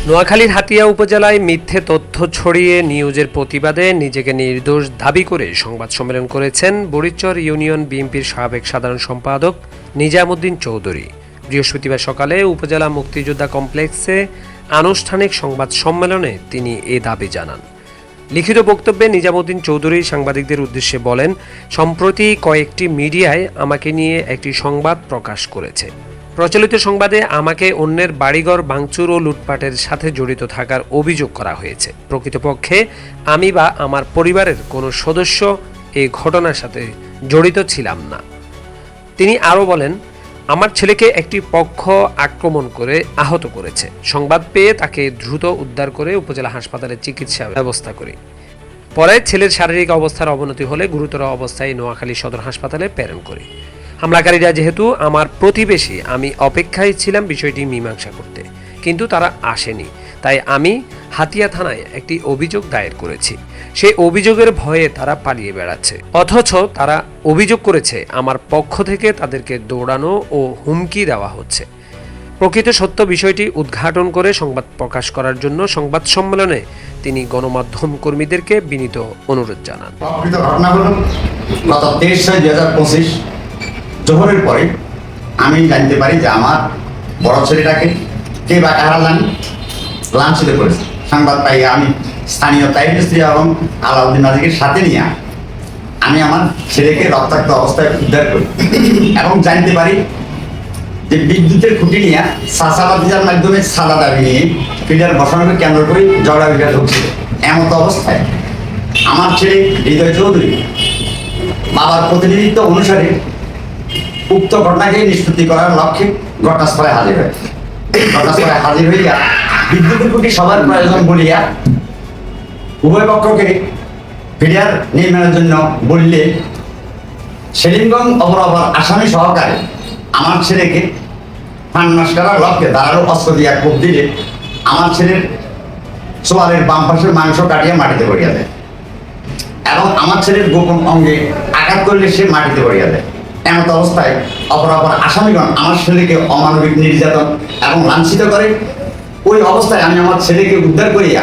নোয়াখালীর হাতিয়া উপজেলায় মিথ্যে তথ্য ছড়িয়ে নিউজের প্রতিবাদে নিজেকে নির্দোষ দাবি করে সংবাদ সম্মেলন করেছেন বড়িচর ইউনিয়ন বিএনপির সাবেক সাধারণ সম্পাদক নিজামুদ্দিন চৌধুরী। বৃহস্পতিবার সকালে উপজেলা মুক্তিযোদ্ধা কমপ্লেক্সে আনুষ্ঠানিক সংবাদ সম্মেলনে তিনি এ দাবি জানান। লিখিত বক্তব্যে নিজামুদ্দিন চৌধুরী সাংবাদিকদের উদ্দেশ্যে বলেন, সম্প্রতি কয়েকটি মিডিয়ায় আমাকে নিয়ে একটি সংবাদ প্রকাশ করেছে। প্রচলিত সংবাদে আমাকে অন্যের বাড়িঘর ভাঙচুর ও লুটপাটের সাথে জড়িত থাকার অভিযোগ করা হয়েছে। প্রকৃতপক্ষে আমি বা আমার পরিবারের কোনো সদস্য এই ঘটনার সাথে জড়িত ছিলাম না। তিনি আরও বলেন, আমার ছেলেকে একটি পক্ষ আক্রমণ করে আহত করেছে। সংবাদ পেয়ে তাকে দ্রুত উদ্ধার করে উপজেলা হাসপাতালে চিকিৎসা ব্যবস্থা করি। পরে ছেলের শারীরিক অবস্থার অবনতি হলে গুরুতর অবস্থায় নোয়াখালী সদর হাসপাতালে প্রেরণ করি। হামলাকারীরা যেহেতু আমার প্রতিবেশী, আমি অপেক্ষায় ছিলাম বিষয়টি মীমাংসা করতে, কিন্তু তারা আসেনি। তাই আমি হাতিয়া থানায় একটি অভিযোগ দায়ের করেছি। সেই অভিযোগের ভয়ে তারা পালিয়ে বেড়াচ্ছে, অথচ তারা অভিযোগ করেছে আমার পক্ষ থেকে তাদেরকে দৌড়ানো ও হুমকি দেওয়া হচ্ছে। প্রকৃত সত্য বিষয়টি উদ্ঘাটন করে সংবাদ প্রকাশ করার জন্য সংবাদ সম্মেলনে তিনি গণমাধ্যম কর্মীদেরকে বিনীত অনুরোধ জানান। প্রকৃত ঘটনা হলো গত 23/6/2025 জোহরের পরে আমি জানতে পারি যে আমার বড় ছেলেটাকে কে বা কারা জানি লাঞ্ছিত করেছে। সংবাদ পাই আমি স্থানীয় তাইব স্ত্রী এবং আলাউদ্দিন নাজিকে সাথে নিয়ে আমি আমার ছেলেকে রক্তাক্ত অবস্থায় উদ্ধার করি এবং জানতে পারি যে বিদ্যুতের খুঁটি নিয়ে চাষাবাদিজার মাধ্যমে সাদা দাবি নিয়ে ফিডার বসানোকে কেন্দ্র করে ঝগড়া বিঘাত হচ্ছিল। এমত অবস্থায় আমার ছেলে হৃদয় চৌধুরী বাবার প্রতিনিধিত্ব অনুসারে উক্ত ঘটনাকে নিষ্পত্তি করার লক্ষ্যে ঘটনাস্থলে হাজির হয়। ঘটনাস্থলে হাজির হইয়া বিদ্যুতের খুঁটি সবার প্রয়োজন বলিয়া উভয় পক্ষকে ফিডার নির্মাণের জন্য বললে সেলিমগঞ্জ অপরাপর আসামি সহকারে আমার ছেলেকে ফান্নাস করার লক্ষ্যে ধারালো অস্ত্র দিয়া কোপ দিলে আমার ছেলের সোয়ালের বাম পাশের মাংস কাটিয়ে মাটিতে পড়িয়া দেয় এবং আমার ছেলের গোপন অঙ্গে আঘাত করলে সে মাটিতে পড়িয়া দেয়। এমত অবস্থায় অপরাপর আসামিগণ আমার ছেলেকে অমানবিক নির্যাতন এবং লাঞ্ছিত করে। ওই অবস্থায় আমি আমার ছেলেকে উদ্ধার করিয়া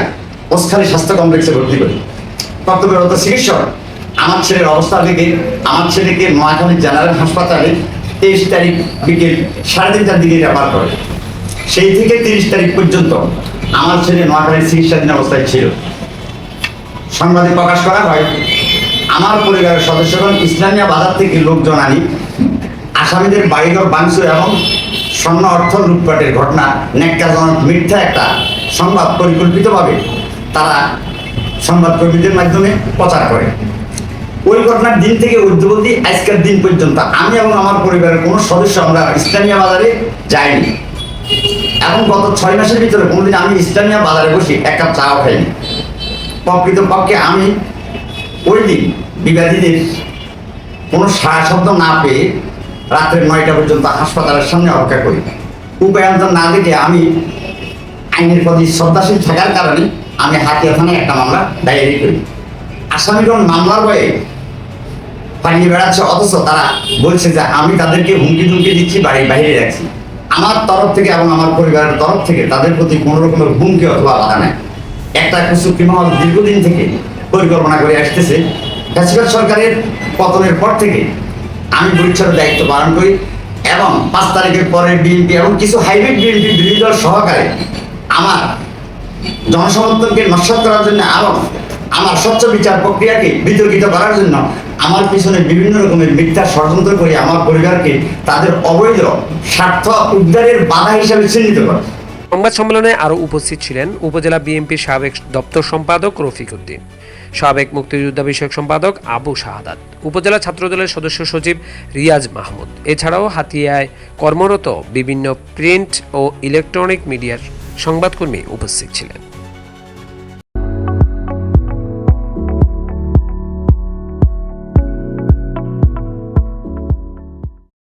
ওসখালী স্বাস্থ্য কমপ্লেক্সে ভর্তি করি। কর্তব্যরত চিকিৎসক আমার ছেলের অবস্থা থেকে আমার ছেলেকে নোয়াখালী জেনারেল হাসপাতালে 23 তারিখ বিকেল 3:30টার দিকে রেফার করে। সেই থেকে 30 তারিখ পর্যন্ত আমার ছেলে নোয়াখালীর চিকিৎসাধীন অবস্থায় ছিল। সংবাদে প্রকাশ করা হয়, আমার পরিবারের সদস্যগণ ইসলামিয়া বাজার থেকে লোকজন আনি আসামিদের বাড়িঘর ভাঙচুর এবং স্বর্ণ অর্থ লুটপাটের ঘটনা ন্যাক্কারজনক মিথ্যা একটা সংবাদ পরিকল্পিতভাবে তারা সংবাদকর্মীদের মাধ্যমে প্রচার করে। ওই ঘটনার দিন থেকে উদ্যোগী আজকের দিন পর্যন্ত আমি এবং আমার পরিবারের কোনো সদস্য আমরা ইসলামিয়া বাজারে যাইনি এবং গত 6 মাসের ভিতরে কোনোদিন আমি ইসলামিয়া বাজারে বসে এক কাপ চাও খাইনি। প্রকৃতপক্ষে আমি ওই দিন বিবাদীদের কোনো সাড়া শব্দ না পেয়ে রাত্রে 9টা পর্যন্ত হাসপাতালের সামনে অপেক্ষা করি। উপায়ন্তর না দেখে আমি আইনের প্রতি শ্রদ্ধাশীল থাকার কারণে আমি হাতিয়া থানায় একটা মামলা দায়ের করি। আসামিগণ মামলার ভয়ে পালিয়ে বেড়াচ্ছে, অথচ তারা বলছে যে আমি তাদেরকে হুমকি ধুমকি দিচ্ছি, বাড়ির বাইরে রাখছি। আমার তরফ থেকে এবং আমার পরিবারের তরফ থেকে তাদের প্রতি কোনো রকমের হুমকি অথবা বাধা নেই। একটা কুচুক্তি মহল দীর্ঘদিন থেকে পরিকল্পনা করে আসতেছে। ফ্যাসিবাদ সরকারের পতনের পর থেকে আমি বরিশালের দায়িত্ব পালন করি এবং 5 তারিখের পরে বিএনপি এবং কিছু হাইব্রিড বিএনপি বিরোধী দল সহকারে আমার জনসমর্থনকে নস্যাৎ করার জন্য এবং আমার স্বচ্ছ বিচার প্রক্রিয়াকে বিতর্কিত করার জন্য আমার পিছনে বিভিন্ন রকমের মিথ্যা ষড়যন্ত্র করে আমার পরিবারকে তাদের অবৈধ স্বার্থ উদ্ধারের বাধা হিসাবে চিহ্নিত করে। সংবাদ সম্মেলনে আরও উপস্থিত ছিলেন উপজেলা বিএনপির সাবেক দপ্তর সম্পাদক রফিক উদ্দিন, সাবেক মুক্তিযোদ্ধা বিষয়ক সম্পাদক আবু শাহাদাত, উপজেলা ছাত্রদলের সদস্য সচিব রিয়াজ মাহমুদ। এছাড়াও হাতিয়ায় কর্মরত বিভিন্ন প্রিন্ট ও ইলেকট্রনিক মিডিয়ার সংবাদকর্মী উপস্থিত ছিলেন।